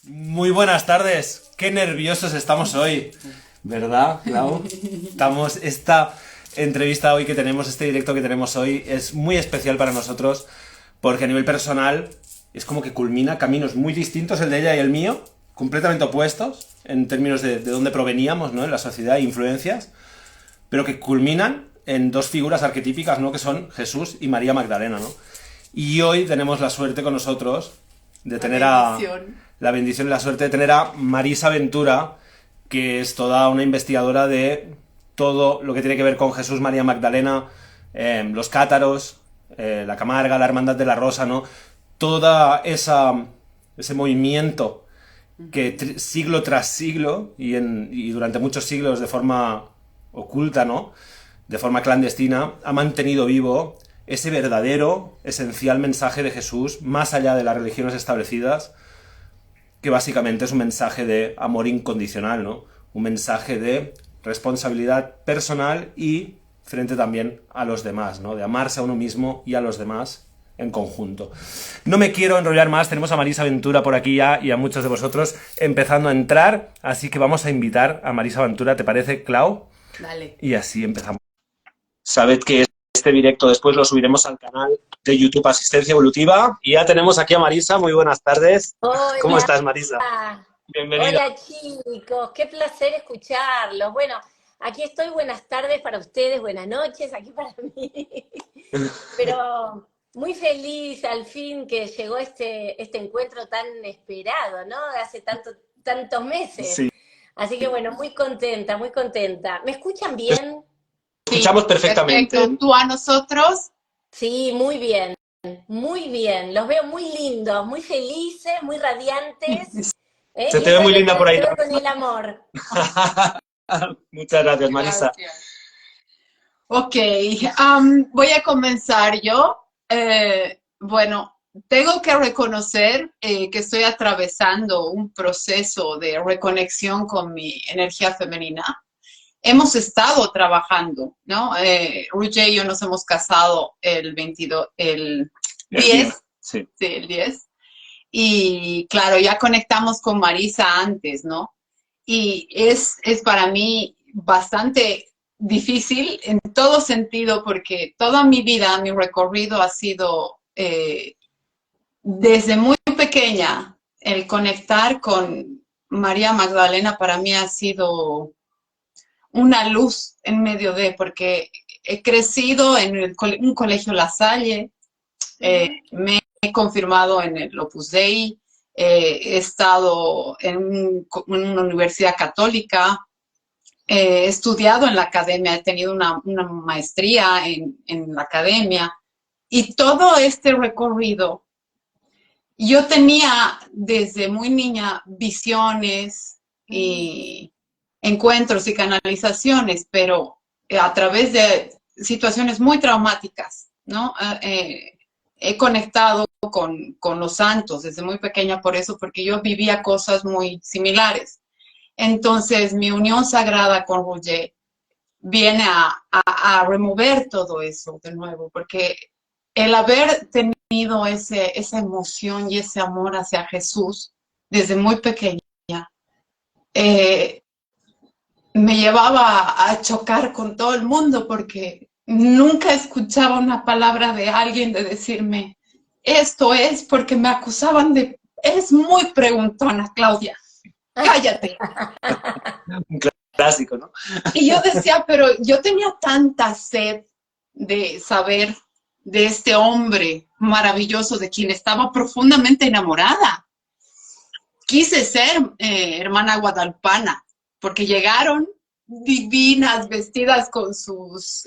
Muy buenas tardes. Qué nerviosos estamos hoy, ¿verdad, Clau? Esta entrevista hoy que tenemos, este directo que tenemos hoy, es muy especial para nosotros porque a nivel personal es como que culmina caminos muy distintos, el de ella y el mío, completamente opuestos en términos de dónde proveníamos, ¿no? En la sociedad e influencias, pero que culminan en dos figuras arquetípicas, ¿no? Que son Jesús y María Magdalena, ¿no? Y hoy tenemos la suerte con nosotros de tener la bendición y la suerte de tener a Marisa Ventura, que es toda una investigadora de todo lo que tiene que ver con Jesús, María Magdalena, los cátaros, la Camarga, la Hermandad de la Rosa, ¿no? Ese movimiento que siglo tras siglo y durante muchos siglos de forma oculta, ¿no? De forma clandestina, ha mantenido vivo ese verdadero, esencial mensaje de Jesús, más allá de las religiones establecidas, que básicamente es un mensaje de amor incondicional, ¿no? Un mensaje de responsabilidad personal y frente también a los demás, ¿no? De amarse a uno mismo y a los demás en conjunto. No me quiero enrollar más, tenemos a Marisa Ventura por aquí ya y a muchos de vosotros empezando a entrar, así que vamos a invitar a Marisa Ventura, ¿te parece, Clau? Dale. Y así empezamos. Sabed que este directo después lo subiremos al canal de YouTube Asistencia Evolutiva. Y ya tenemos aquí a Marisa. Muy buenas tardes. ¿Cómo Hola, estás, Marisa? Bienvenida. hola chicos, qué placer escucharlos. Bueno, aquí estoy, buenas tardes para ustedes, buenas noches aquí para mí. Pero muy feliz al fin que llegó este encuentro tan esperado, ¿no? De hace tantos meses. Sí. Así que bueno, muy contenta, muy contenta. ¿Me escuchan bien? Escuchamos perfectamente. Perfecto. ¿Tú a nosotros? Sí, muy bien, muy bien. Los veo muy lindos, muy felices, muy radiantes. Se Y te ve eso muy es lo linda que por ahí. deseo con el amor. Muchas gracias, Marisa. Gracias. Ok, voy a comenzar yo. Bueno, tengo que reconocer que estoy atravesando un proceso de reconexión con mi energía femenina. Hemos estado trabajando, ¿no? Ruge y yo nos hemos casado el 22, el 10, sí, el 10. Y claro, ya conectamos con Marisa antes, ¿no? Y es para mí bastante difícil en todo sentido porque toda mi vida, mi recorrido ha sido desde muy pequeña, el conectar con María Magdalena para mí ha sido una luz en medio de, porque he crecido en un colegio La Salle, me he confirmado en el Opus Dei, he estado en una universidad católica, he estudiado en la academia, he tenido una maestría en la academia, y todo este recorrido, yo tenía desde muy niña visiones y encuentros y canalizaciones, pero a través de situaciones muy traumáticas, ¿no? He conectado con los santos desde muy pequeña por eso, porque yo vivía cosas muy similares. Entonces, mi unión sagrada con Roger viene a remover todo eso de nuevo, porque el haber tenido esa emoción y ese amor hacia Jesús desde muy pequeña, me llevaba a chocar con todo el mundo porque nunca escuchaba una palabra de alguien de decirme, esto es porque me acusaban de, es muy preguntona, Claudia, cállate. un clásico, ¿no? Y yo decía, pero yo tenía tanta sed de saber de este hombre maravilloso de quien estaba profundamente enamorada. Quise ser hermana guadalupana, porque llegaron divinas, vestidas con sus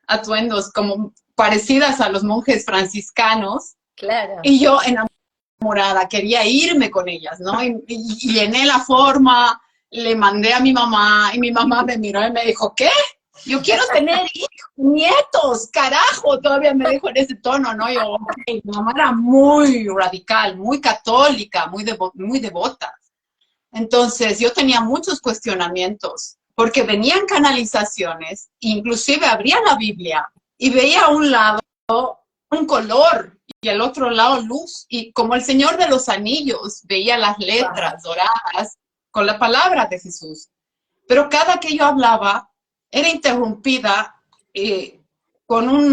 atuendos como parecidas a los monjes franciscanos. Claro. Y yo enamorada, quería irme con ellas, ¿no? Y llené la forma, le mandé a mi mamá, y mi mamá me miró y me dijo, ¿qué? Yo quiero tener hijos, nietos, carajo, todavía me dijo en ese tono, ¿no? Yo, okay. Mi mamá era muy radical, muy católica, muy devota. Entonces yo tenía muchos cuestionamientos, porque venían canalizaciones, inclusive abría la Biblia y veía a un lado un color, y al otro lado luz, y como el Señor de los Anillos, veía las letras doradas con la palabra de Jesús. Pero cada que yo hablaba, era interrumpida con un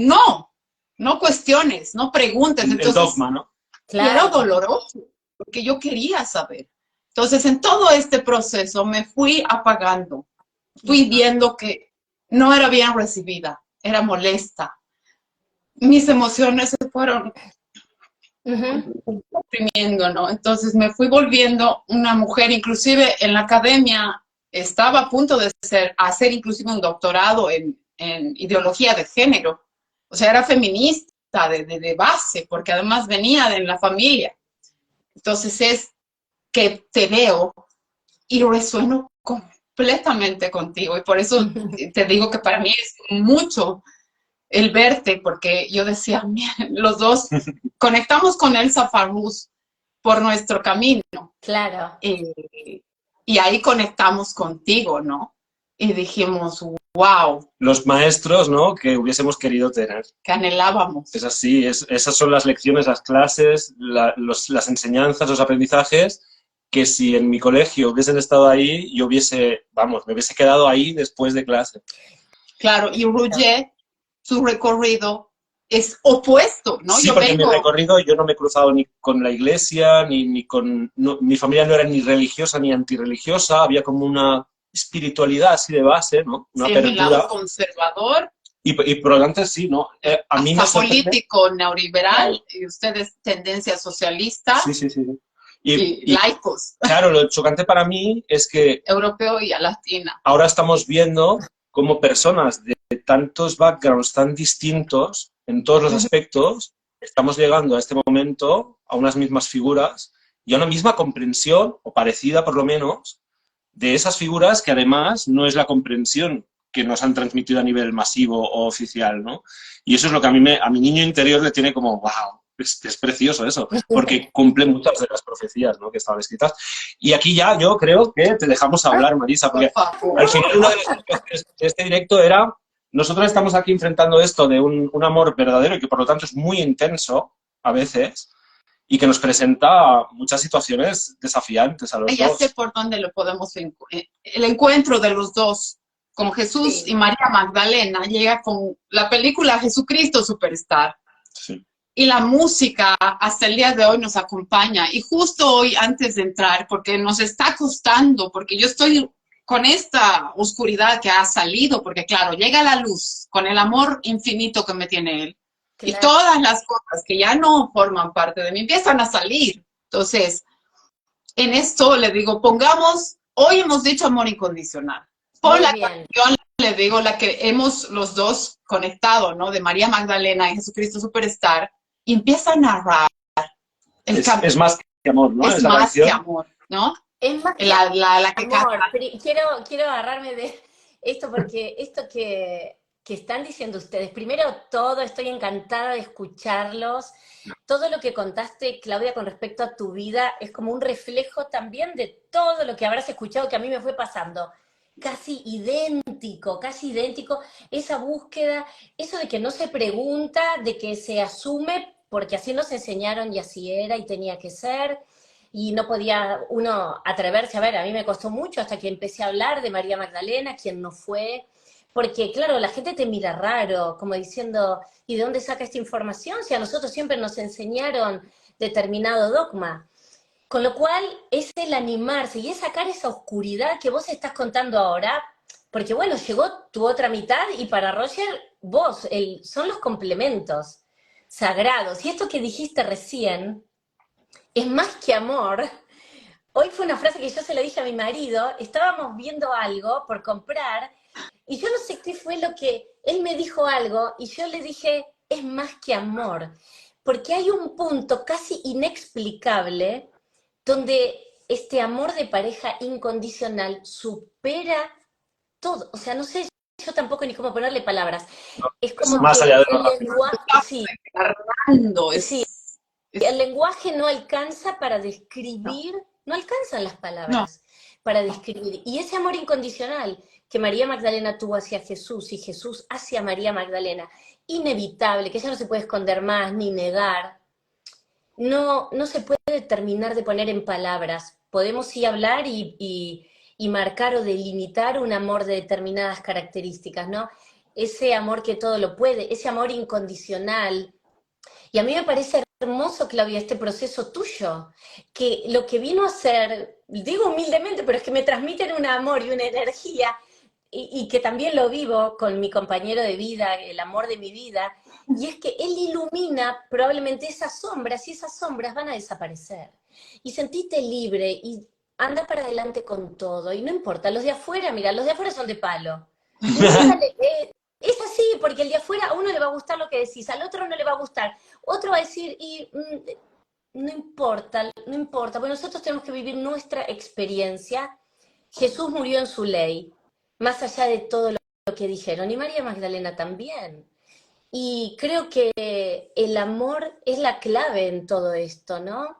no cuestiones, no preguntas. Entonces, el dogma, ¿no? Claro. Era doloroso, porque yo quería saber. Entonces, en todo este proceso me fui apagando, fui viendo que no era bien recibida, era molesta. Mis emociones se fueron oprimiendo, ¿no? Entonces me fui volviendo una mujer, inclusive en la academia estaba a punto de hacer inclusive un doctorado en ideología de género. O sea, era feminista de base, porque además venía de la familia. Entonces es que te veo y resueno completamente contigo. Y por eso te digo que para mí es mucho el verte, porque yo decía, los dos conectamos con Elsa Farrús por nuestro camino. Claro. Y ahí conectamos contigo, ¿no? Y dijimos, wow. Los maestros, ¿no? Que hubiésemos querido tener. Que anhelábamos. Es así, esas son las lecciones, las clases, las enseñanzas, los aprendizajes, que si en mi colegio hubiesen estado ahí, yo me hubiese quedado ahí después de clase. Claro, y Roger, su recorrido es opuesto, ¿no? Sí, porque en mi recorrido yo no me he cruzado ni con la iglesia, ni con... mi familia no era ni religiosa ni antirreligiosa, había como una espiritualidad así de base, ¿no? Una apertura. El lado conservador. Y por lo tanto, sí, ¿no? A mí hasta político, neoliberal, y ustedes tendencia socialista. Sí. Y laicos. Claro, lo chocante para mí es que... Europeo y a latina. Ahora estamos viendo cómo personas de tantos backgrounds tan distintos en todos los aspectos, estamos llegando a este momento a unas mismas figuras y a una misma comprensión, o parecida por lo menos, de esas figuras que además no es la comprensión que nos han transmitido a nivel masivo o oficial, ¿no? Y eso es lo que a mi niño interior le tiene como, wow, es precioso eso, porque cumple muchas de las profecías, ¿no?, que estaban escritas. Y aquí ya yo creo que te dejamos hablar, Marisa, porque al final una de las cosas de este directo era, nosotros estamos aquí enfrentando esto de un amor verdadero y que por lo tanto es muy intenso a veces, y que nos presenta muchas situaciones desafiantes a los dos. Ya sé por dónde lo podemos... El encuentro de los dos con Jesús y María Magdalena llega con la película Jesucristo Superstar. Sí. Y la música hasta el día de hoy nos acompaña. Y justo hoy, antes de entrar, porque nos está costando, porque yo estoy con esta oscuridad que ha salido, porque claro, llega la luz con el amor infinito que me tiene Él. Claro. Y todas las cosas que ya no forman parte de mí empiezan a salir. Entonces, en esto le digo, hoy hemos dicho amor incondicional. Pon la canción, le digo, la que hemos los dos conectado, ¿no? De María Magdalena y Jesucristo Superstar, y empieza a narrar. Es más que amor, ¿no? Es más que amor, ¿no? Es más que la que amor. canta. Quiero agarrarme de esto, porque esto que están diciendo ustedes, primero todo, estoy encantada de escucharlos. Todo lo que contaste, Claudia, con respecto a tu vida, es como un reflejo también de todo lo que habrás escuchado que a mí me fue pasando. Casi idéntico, esa búsqueda, eso de que no se pregunta, de que se asume, porque así nos enseñaron y así era y tenía que ser, y no podía uno atreverse. A ver, a mí me costó mucho hasta que empecé a hablar de María Magdalena, quien no fue, porque claro, la gente te mira raro, como diciendo, ¿y de dónde saca esta información? Si a nosotros siempre nos enseñaron determinado dogma. Con lo cual, es el animarse y es sacar esa oscuridad que vos estás contando ahora, porque bueno, llegó tu otra mitad y para Roger, vos, son los complementos sagrados. Y esto que dijiste recién, es más que amor. Hoy fue una frase que yo se la dije a mi marido, estábamos viendo algo por comprar, y yo no sé qué fue lo que, él me dijo algo, y yo le dije, es más que amor. Porque hay un punto casi inexplicable donde este amor de pareja incondicional supera todo. O sea, no sé yo tampoco ni cómo ponerle palabras. Es como más que allá de el lenguaje, el lenguaje no alcanza para describir, no alcanzan las palabras para describir. Y ese amor incondicional que María Magdalena tuvo hacia Jesús y Jesús hacia María Magdalena, inevitable, que ya no se puede esconder más ni negar, no se puede terminar de poner en palabras. Podemos sí hablar y marcar o delimitar un amor de determinadas características, ¿no? Ese amor que todo lo puede, ese amor incondicional. Y a mí me parece hermoso, Claudia, este proceso tuyo, que lo que vino a ser, digo humildemente, pero es que me transmiten un amor y una energía, y que también lo vivo con mi compañero de vida, el amor de mi vida, y es que él ilumina probablemente esas sombras, y esas sombras van a desaparecer. Y sentite libre, y anda para adelante con todo, y no importa, los de afuera, mira, los de afuera son de palo. Y nada es así, porque el de afuera a uno le va a gustar lo que decís, al otro no le va a gustar, otro va a decir, no importa, no importa, porque nosotros tenemos que vivir nuestra experiencia. Jesús murió en su ley, más allá de todo lo que dijeron, y María Magdalena también. Y creo que el amor es la clave en todo esto, ¿no?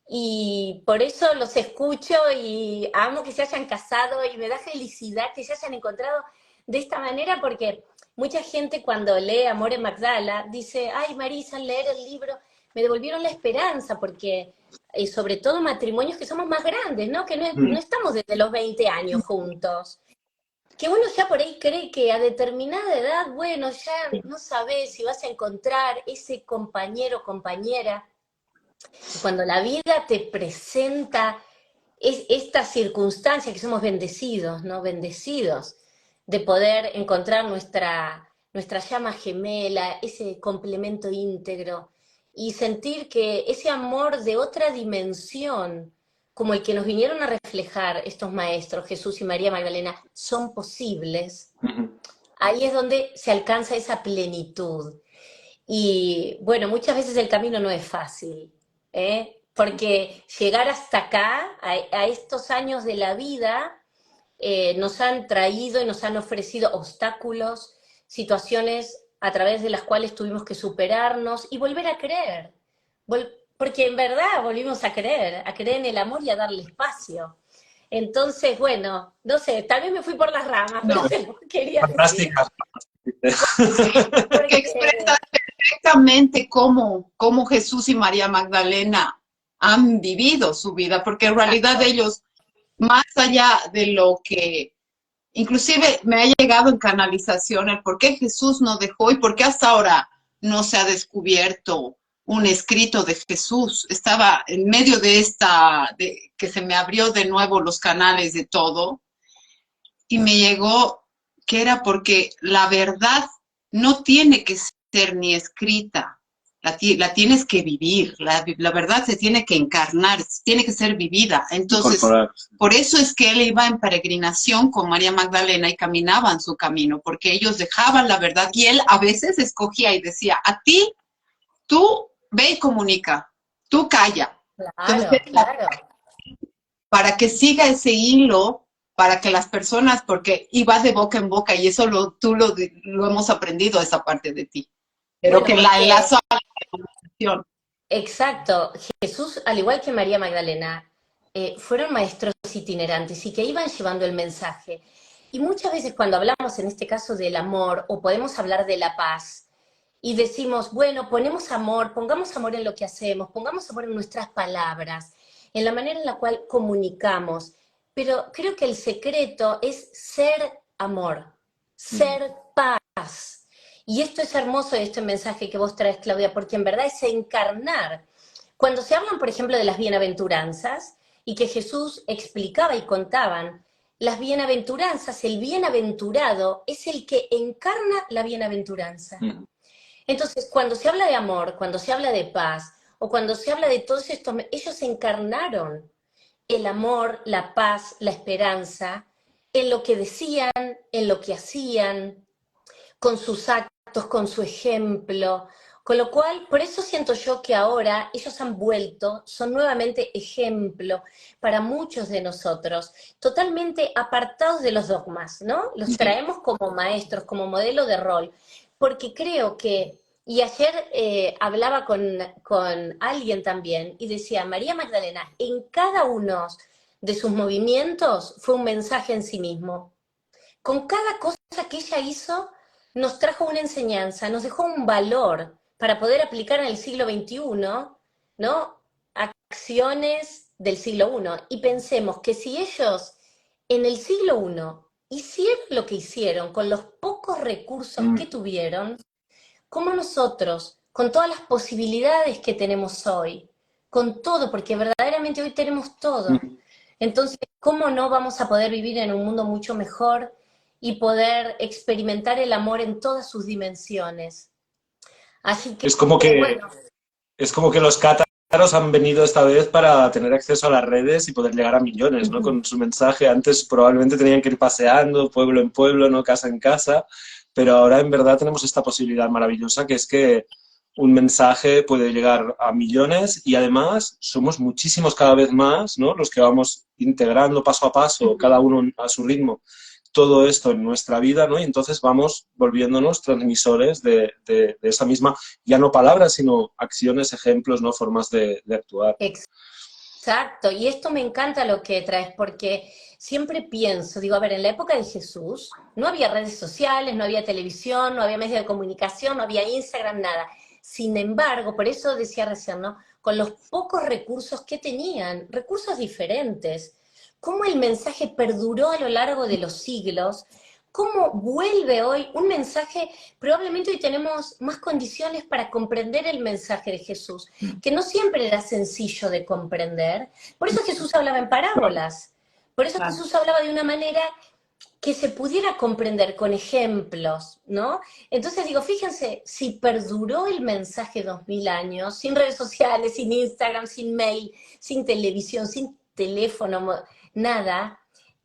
Y por eso los escucho y amo que se hayan casado y me da felicidad que se hayan encontrado de esta manera, porque mucha gente cuando lee Amor en Magdala dice, ay Marisa, al leer el libro me devolvieron la esperanza, porque sobre todo matrimonios que somos más grandes, ¿no? Que no estamos desde los 20 años juntos, que uno ya por ahí cree que a determinada edad, bueno, ya no sabes si vas a encontrar ese compañero o compañera. Cuando la vida te presenta esta circunstancia, que somos bendecidos, ¿no? Bendecidos de poder encontrar nuestra llama gemela, ese complemento íntegro, y sentir que ese amor de otra dimensión, como el que nos vinieron a reflejar estos maestros, Jesús y María Magdalena, son posibles. Ahí es donde se alcanza esa plenitud. Y bueno, muchas veces el camino no es fácil, ¿eh? Porque llegar hasta acá, a estos años de la vida, nos han traído y nos han ofrecido obstáculos, situaciones a través de las cuales tuvimos que superarnos y volver a creer. Porque en verdad volvimos a creer en el amor y a darle espacio. Entonces, bueno, no sé, tal vez me fui por las ramas, pero No, te lo quería decir. Fantástica. que expresa perfectamente cómo Jesús y María Magdalena han vivido su vida, porque en realidad ellos, más allá de lo que, inclusive me ha llegado en canalización el por qué Jesús no dejó y por qué hasta ahora no se ha descubierto un escrito de Jesús. Estaba en medio de que se me abrió de nuevo los canales de todo, y me llegó que era porque la verdad no tiene que ser ni escrita, la tienes que vivir, la verdad se tiene que encarnar, tiene que ser vivida. Entonces, por eso es que él iba en peregrinación con María Magdalena y caminaban su camino, porque ellos dejaban la verdad y él a veces escogía y decía, a ti, tú ve y comunica, tú calla. Entonces, Claro. para que siga ese hilo, para que las personas, porque iba de boca en boca y eso tú lo hemos aprendido, esa parte de ti, pero Bueno, que la porque enlazo a la conversación. exacto, Jesús, al igual que María Magdalena, fueron maestros itinerantes y que iban llevando el mensaje. Y muchas veces cuando hablamos en este caso del amor, o podemos hablar de la paz, y decimos, bueno, pongamos amor en lo que hacemos, pongamos amor en nuestras palabras, en la manera en la cual comunicamos, pero creo que el secreto es ser amor, ser paz. Y esto es hermoso, este mensaje que vos traes, Claudia, porque en verdad es encarnar. Cuando se hablan, por ejemplo, de las bienaventuranzas, y que Jesús explicaba y contaban, las bienaventuranzas, el bienaventurado es el que encarna la bienaventuranza. Entonces, cuando se habla de amor, cuando se habla de paz, o cuando se habla de todos estos, ellos encarnaron el amor, la paz, la esperanza, en lo que decían, en lo que hacían, con sus actos, con su ejemplo. Con lo cual, por eso siento yo que ahora ellos han vuelto, son nuevamente ejemplo para muchos de nosotros, totalmente apartados de los dogmas, ¿no? Los traemos como maestros, como modelo de rol, porque creo que, y ayer hablaba con alguien también y decía, María Magdalena, en cada uno de sus movimientos fue un mensaje en sí mismo. Con cada cosa que ella hizo, nos trajo una enseñanza, nos dejó un valor para poder aplicar en el siglo XXI, ¿no? Acciones del siglo I. Y pensemos que si ellos en el siglo I hicieron lo que hicieron con los pocos recursos que tuvieron, como nosotros, con todas las posibilidades que tenemos hoy, con todo, porque verdaderamente hoy tenemos todo. Entonces, ¿cómo no vamos a poder vivir en un mundo mucho mejor y poder experimentar el amor en todas sus dimensiones? Así que, Es como que, bueno, es como que los cátaros han venido esta vez para tener acceso a las redes y poder llegar a millones, ¿no? Con su mensaje. Antes probablemente tenían que ir paseando, pueblo en pueblo, ¿no? Casa en casa, pero ahora en verdad tenemos esta posibilidad maravillosa que es que un mensaje puede llegar a millones y además somos muchísimos cada vez más, ¿no? Los que vamos integrando paso a paso, cada uno a su ritmo, todo esto en nuestra vida, ¿no? Y entonces vamos volviéndonos transmisores de esa misma, ya no palabras, sino acciones, ejemplos, ¿no? Formas de actuar. exacto, y esto me encanta lo que traes, porque siempre pienso, digo, a ver, en la época de Jesús no había redes sociales, no había televisión, no había medios de comunicación, no había Instagram, nada. Sin embargo, por eso decía recién, ¿no? Con los pocos recursos que tenían, recursos diferentes, cómo el mensaje perduró a lo largo de los siglos, cómo vuelve hoy un mensaje, probablemente hoy tenemos más condiciones para comprender el mensaje de Jesús, que no siempre era sencillo de comprender. Por eso Jesús hablaba en parábolas, por eso Jesús hablaba de una manera que se pudiera comprender con ejemplos, ¿no? Entonces digo, fíjense, si perduró el mensaje 2000 años, sin redes sociales, sin Instagram, sin mail, sin televisión, sin teléfono, nada,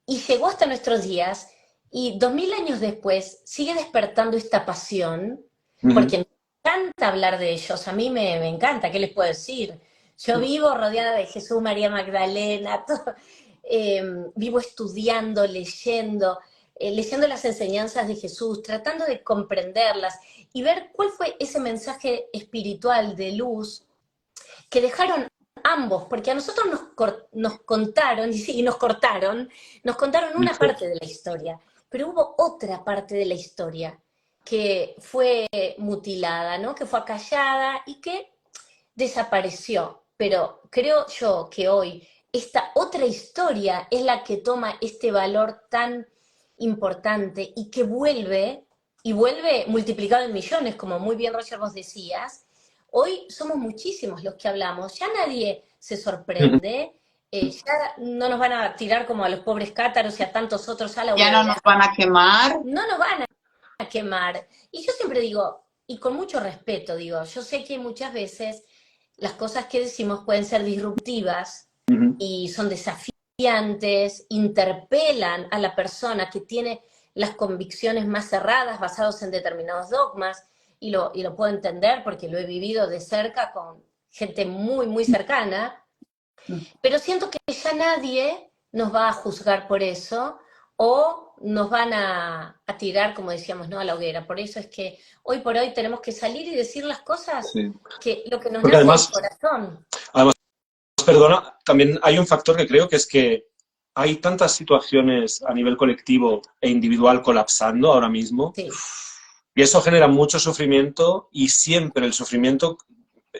y llegó hasta nuestros días, y 2000 años después sigue despertando esta pasión, porque me encanta hablar de ellos, a mí me encanta, ¿qué les puedo decir? Yo vivo rodeada de Jesús, María Magdalena, todo, vivo estudiando, leyendo, leyendo las enseñanzas de Jesús, tratando de comprenderlas y ver cuál fue ese mensaje espiritual de luz que dejaron ambos, porque a nosotros nos contaron, y nos contaron una parte de la historia, pero hubo otra parte de la historia que fue mutilada, ¿no? Que fue acallada y que desapareció. Pero creo yo que hoy esta otra historia es la que toma este valor tan importante y que vuelve, y vuelve multiplicado en millones, como muy bien Roger vos decías. Hoy somos muchísimos los que hablamos, ya nadie se sorprende, ya no nos van a tirar como a los pobres cátaros y a tantos otros a la Ya no hoguera. nos van a quemar. No nos van a quemar. Y yo siempre digo, y con mucho respeto digo, yo sé que muchas veces las cosas que decimos pueden ser disruptivas y son desafiantes, interpelan a la persona que tiene las convicciones más cerradas, basados en determinados dogmas, y lo puedo entender porque lo he vivido de cerca con gente muy, muy cercana, pero siento que ya nadie nos va a juzgar por eso o nos van a tirar, como decíamos, ¿no? A la hoguera. Por eso es que hoy por hoy tenemos que salir y decir las cosas, que lo que nos Porque nace además, del corazón. además, perdona, también hay un factor que creo que es que hay tantas situaciones a nivel colectivo e individual colapsando ahora mismo, Sí. y eso genera mucho sufrimiento, y siempre el sufrimiento,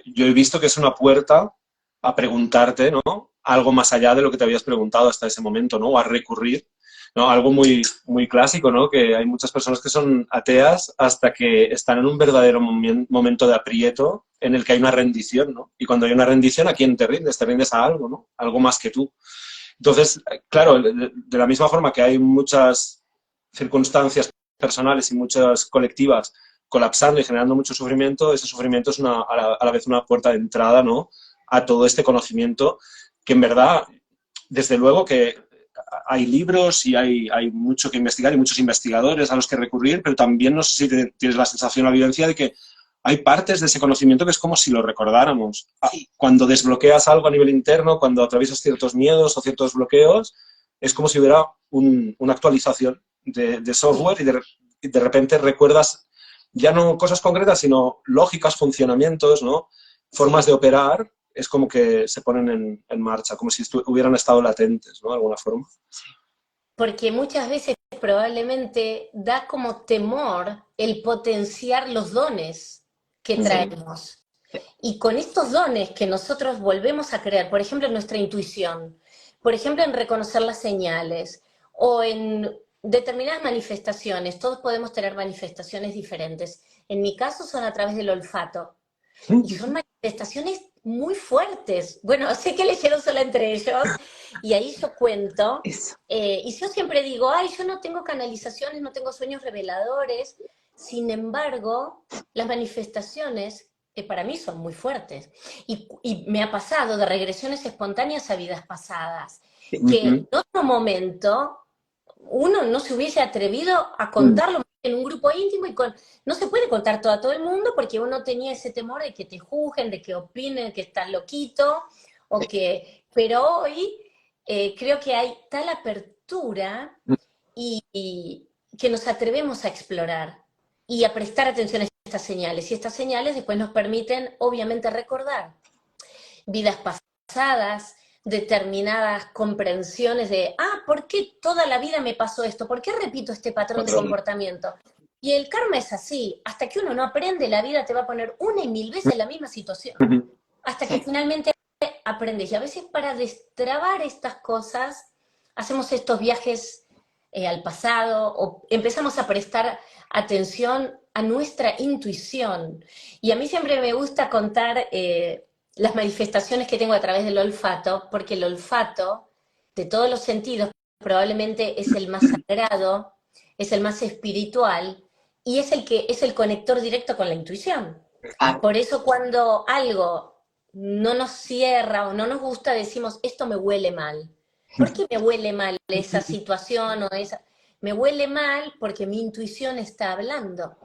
yo he visto que es una puerta a preguntarte, ¿no? Algo más allá de lo que te habías preguntado hasta ese momento, ¿no? O a recurrir, ¿no? Algo muy, muy clásico, ¿no? Que hay muchas personas que son ateas hasta que están en un verdadero momento de aprieto en el que hay una rendición, ¿no? Y cuando hay una rendición, ¿a quién te rindes? Te rindes a algo, ¿no? Algo más que tú. Entonces, claro, de la misma forma que hay muchas circunstancias personales y muchas colectivas colapsando y generando mucho sufrimiento, ese sufrimiento es a la vez una puerta de entrada, ¿no? A todo este conocimiento que en verdad, desde luego que hay libros y hay mucho que investigar y muchos investigadores a los que recurrir, pero también no sé si tienes la sensación, la vivencia de que hay partes de ese conocimiento que es como si lo recordáramos. Cuando desbloqueas algo a nivel interno, cuando atraviesas ciertos miedos o ciertos bloqueos, es como si hubiera una actualización de software y de repente recuerdas ya no cosas concretas, sino lógicas, funcionamientos, ¿no? Formas de operar, es como que se ponen en marcha, como si hubieran estado latentes, ¿no? De alguna forma. porque muchas veces probablemente da como temor el potenciar los dones que Sí. traemos. Y con estos dones que nosotros volvemos a crear, por ejemplo, en nuestra intuición, por ejemplo, en reconocer las señales o en determinadas manifestaciones, todos podemos tener manifestaciones diferentes. En mi caso son a través del olfato y son manifestaciones muy fuertes. Bueno, sé que leyeron solo entre ellos y ahí yo cuento, Eso. y yo siempre digo, ay, yo no tengo canalizaciones, no tengo sueños reveladores, sin embargo, las manifestaciones para mí son muy fuertes. Y me ha pasado de regresiones espontáneas a vidas pasadas, que en Ujú. otro momento uno no se hubiese atrevido a Mm. contarlo en un grupo íntimo no se puede contar todo a todo el mundo porque uno tenía ese temor de que te juzguen, de que opinen que estás loquito, pero hoy creo que hay tal apertura y que nos atrevemos a explorar y a prestar atención a estas señales. Y estas señales después nos permiten, obviamente, recordar vidas pasadas, determinadas comprensiones de, ¿por qué toda la vida me pasó esto? ¿Por qué repito este patrón de Sí. comportamiento? Y el karma es así, hasta que uno no aprende, la vida te va a poner una y mil veces la misma situación, Ujú. hasta que Sí. finalmente aprendes. Y a veces para destrabar estas cosas, hacemos estos viajes al pasado o empezamos a prestar atención a nuestra intuición. Y a mí siempre me gusta contar las manifestaciones que tengo a través del olfato, porque el olfato, de todos los sentidos, probablemente es el más sagrado, es el más espiritual y es el que es el conector directo con la intuición. Ah, Por eso cuando algo no nos cierra o no nos gusta, decimos, esto me huele mal. ¿Por qué me huele mal esa situación o esa? Me huele mal porque mi intuición está hablando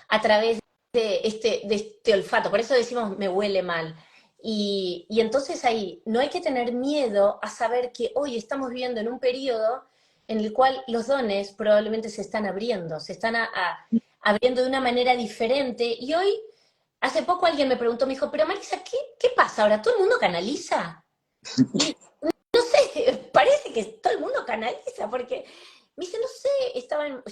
a través de este olfato. Por eso decimos, me huele mal. Y entonces ahí no hay que tener miedo a saber que hoy estamos viviendo en un periodo en el cual los dones probablemente se están abriendo, se están abriendo de una manera diferente. Y hoy, hace poco alguien me preguntó, me dijo, pero Marisa, ¿qué pasa ahora? ¿Todo el mundo canaliza? Y no sé, parece que todo el mundo canaliza, porque me dice, no sé,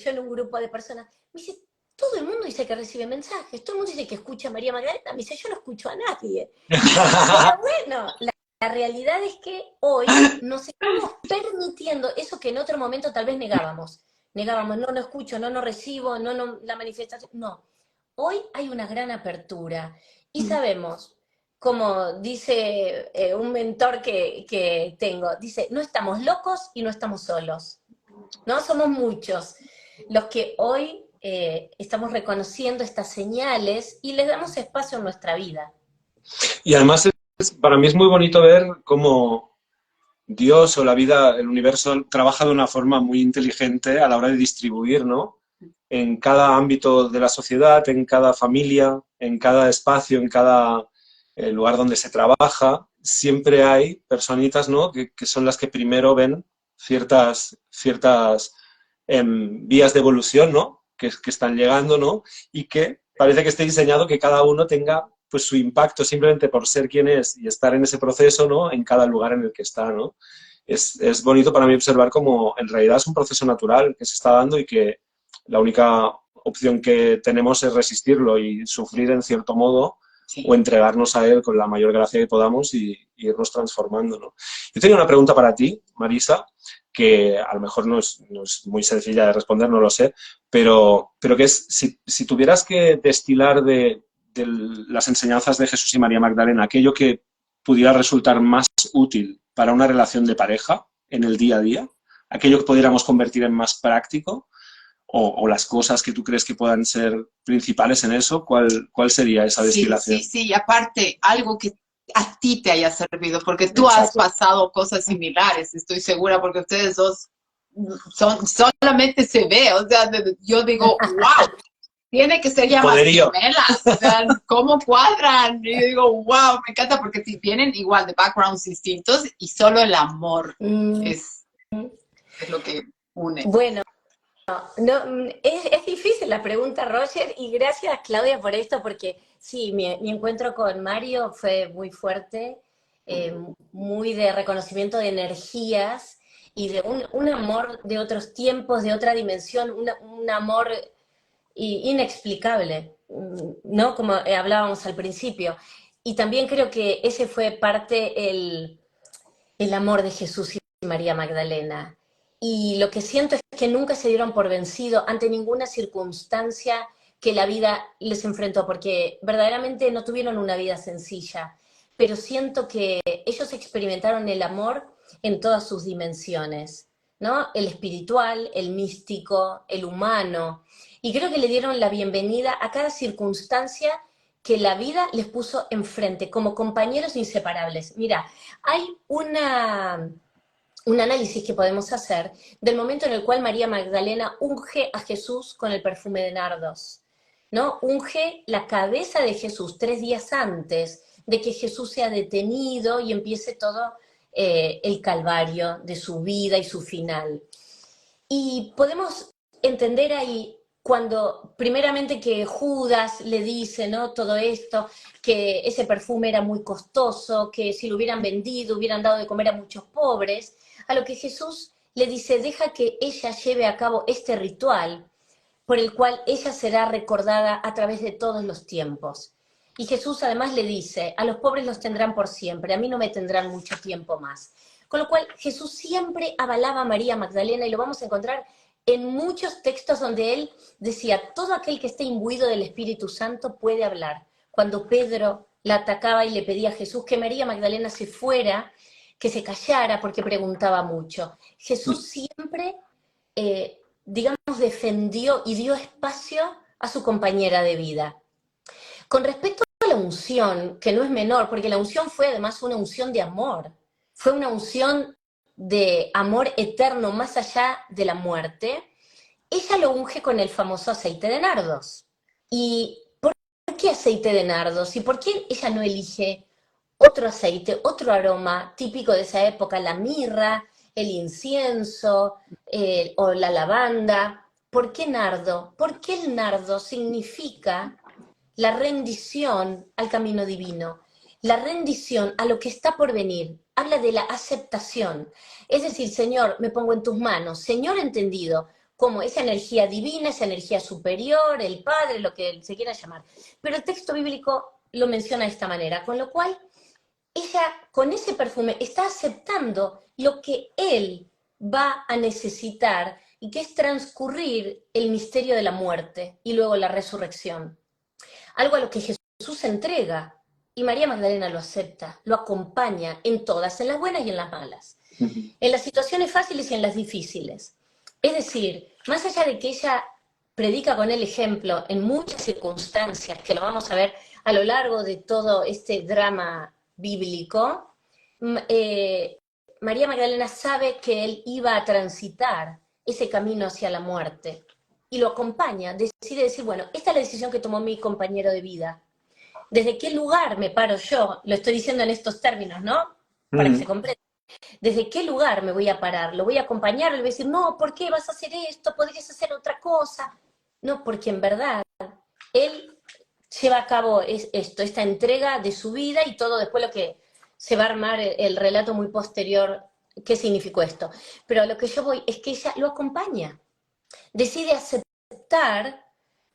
yo en un grupo de personas, me dice, todo el mundo dice que recibe mensajes, todo el mundo dice que escucha a María Magdalena, me dice, yo no escucho a nadie. Pero bueno, la realidad es que hoy nos estamos permitiendo eso que en otro momento tal vez negábamos. Negábamos, no escucho, no recibo, no, la manifestación. No, hoy hay una gran apertura y sabemos, como dice un mentor que tengo, dice, no estamos locos y no estamos solos, ¿no? Somos muchos los que hoy estamos reconociendo estas señales y les damos espacio en nuestra vida. Y además para mí es muy bonito ver cómo Dios o la vida, el universo, trabaja de una forma muy inteligente a la hora de distribuir, ¿no? En cada ámbito de la sociedad, en cada familia, en cada espacio, en cada lugar donde se trabaja, siempre hay personitas, ¿no? Que son las que primero ven ciertas vías de evolución, ¿no? Que están llegando, ¿no? Y que parece que esté diseñado que cada uno tenga pues su impacto simplemente por ser quien es y estar en ese proceso, ¿no? En cada lugar en el que está, ¿no? Es bonito para mí observar cómo en realidad es un proceso natural que se está dando y que la única opción que tenemos es resistirlo y sufrir en cierto modo o sí. entregarnos a él con la mayor gracia que podamos y irnos transformando, ¿no? Yo tenía una pregunta para ti, Marisa, que a lo mejor no es muy sencilla de responder, no lo sé, pero que es, si tuvieras que destilar de las enseñanzas de Jesús y María Magdalena, aquello que pudiera resultar más útil para una relación de pareja en el día a día, aquello que pudiéramos convertir en más práctico, o las cosas que tú crees que puedan ser principales en eso, ¿cuál sería esa Sí, sí, destilación? sí. Y aparte, algo que a ti te haya servido, porque tú has Exacto. pasado cosas similares, estoy segura, porque ustedes dos solamente se ve, o sea, yo digo, wow, tiene que ser llamas Poderío. gemelas, o sea, ¿cómo cuadran? Y yo digo, wow, me encanta porque vienen igual de backgrounds distintos y solo el amor Mm, es, es lo que une. bueno, no, es difícil la pregunta, Roger, y gracias, Claudia, por esto, porque sí, mi encuentro con Mario fue muy fuerte, muy de reconocimiento de energías, y de un amor de otros tiempos, de otra dimensión, un amor inexplicable, ¿no? Como hablábamos al principio. Y también creo que ese fue parte el amor de Jesús y María Magdalena. Y lo que siento es que nunca se dieron por vencido ante ninguna circunstancia que la vida les enfrentó, porque verdaderamente no tuvieron una vida sencilla, pero siento que ellos experimentaron el amor en todas sus dimensiones, ¿no? El espiritual, el místico, el humano, y creo que le dieron la bienvenida a cada circunstancia que la vida les puso enfrente, como compañeros inseparables. Mira, hay un análisis que podemos hacer del momento en el cual María Magdalena unge a Jesús con el perfume de nardos, ¿no? Unge la cabeza de Jesús 3 días antes de que Jesús sea detenido y empiece todo el calvario de su vida y su final. Y podemos entender ahí cuando primeramente que Judas le dice, ¿no? Todo esto, que ese perfume era muy costoso, que si lo hubieran vendido hubieran dado de comer a muchos pobres, a lo que Jesús le dice, deja que ella lleve a cabo este ritual por el cual ella será recordada a través de todos los tiempos. Y Jesús además le dice, a los pobres los tendrán por siempre, a mí no me tendrán mucho tiempo más. Con lo cual Jesús siempre avalaba a María Magdalena y lo vamos a encontrar en muchos textos donde él decía, todo aquel que esté imbuido del Espíritu Santo puede hablar. Cuando Pedro la atacaba y le pedía a Jesús que María Magdalena se fuera, que se callara porque preguntaba mucho. Jesús siempre, digamos, defendió y dio espacio a su compañera de vida. Con respecto a la unción, que no es menor, porque la unción fue además una unción de amor, fue una unción de amor eterno más allá de la muerte, ella lo unge con el famoso aceite de nardos. ¿Y por qué aceite de nardos? ¿Y por qué ella no elige otro aceite, otro aroma típico de esa época, la mirra, el incienso o la lavanda? ¿Por qué nardo? Porque el nardo significa la rendición al camino divino, la rendición a lo que está por venir, habla de la aceptación. Es decir, Señor, me pongo en tus manos, Señor entendido como esa energía divina, esa energía superior, el Padre, lo que se quiera llamar. Pero el texto bíblico lo menciona de esta manera, con lo cual ella con ese perfume está aceptando lo que Él va a necesitar y que es transcurrir el misterio de la muerte y luego la resurrección. Algo a lo que Jesús se entrega y María Magdalena lo acepta, lo acompaña en todas, en las buenas y en las malas, en las situaciones fáciles y en las difíciles. Es decir, más allá de que ella predica con el ejemplo en muchas circunstancias, que lo vamos a ver a lo largo de todo este drama bíblico, María Magdalena sabe que él iba a transitar ese camino hacia la muerte y lo acompaña, decide decir, bueno, esta es la decisión que tomó mi compañero de vida. ¿Desde qué lugar me paro yo? Lo estoy diciendo en estos términos, ¿no? Para que se comprenda. ¿Desde qué lugar me voy a parar? ¿Lo voy a acompañar? ¿Le voy a decir, no, ¿por qué vas a hacer esto? ¿Podrías hacer otra cosa? No, porque en verdad él lleva a cabo esta entrega de su vida y todo después lo que se va a armar el relato muy posterior, qué significó esto. Pero a lo que yo voy es que ella lo acompaña, decide aceptar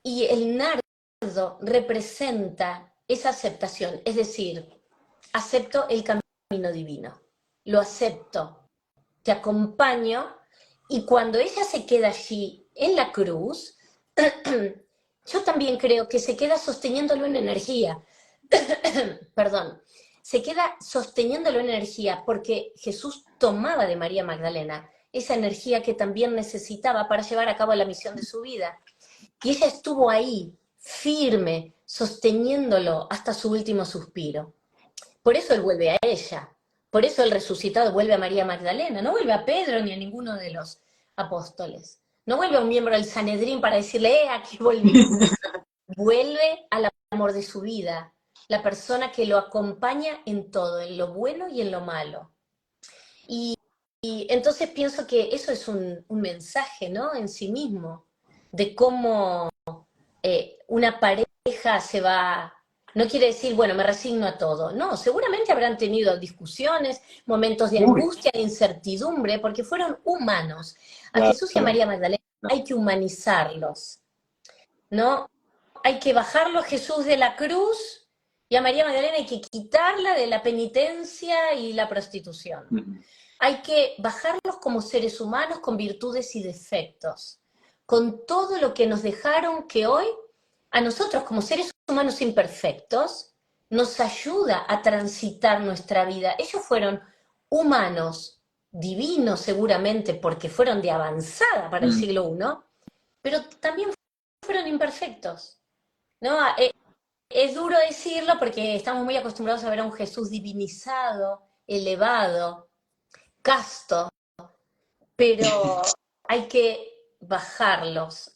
y el nardo representa esa aceptación, es decir, acepto el camino divino, lo acepto, te acompaño y cuando ella se queda allí en la cruz, yo también creo que se queda sosteniéndolo en energía, perdón, se queda sosteniéndolo en energía porque Jesús tomaba de María Magdalena esa energía que también necesitaba para llevar a cabo la misión de su vida. Y ella estuvo ahí, firme, sosteniéndolo hasta su último suspiro. Por eso él vuelve a ella, por eso el resucitado vuelve a María Magdalena, no vuelve a Pedro ni a ninguno de los apóstoles. No vuelve a un miembro del Sanedrín para decirle, aquí volví. Vuelve al amor de su vida, la persona que lo acompaña en todo, en lo bueno y en lo malo. Y entonces pienso que eso es un mensaje, ¿no? En sí mismo, de cómo una pareja se va No quiere decir, bueno, me resigno a todo. No, seguramente habrán tenido discusiones, momentos de Uy, angustia, de incertidumbre, porque fueron humanos. A Jesús y a claro. María Magdalena hay que humanizarlos, ¿no? Hay que bajarlo a Jesús de la cruz y a María Magdalena hay que quitarla de la penitencia y la prostitución. Mm. Hay que bajarlos como seres humanos con virtudes y defectos, con todo lo que nos dejaron que hoy a nosotros como seres humanos imperfectos nos ayuda a transitar nuestra vida. Ellos fueron humanos, divinos seguramente porque fueron de avanzada para el Mm. siglo I, pero también fueron imperfectos, ¿no? Es duro decirlo porque estamos muy acostumbrados a ver a un Jesús divinizado, elevado, casto, pero hay que bajarlos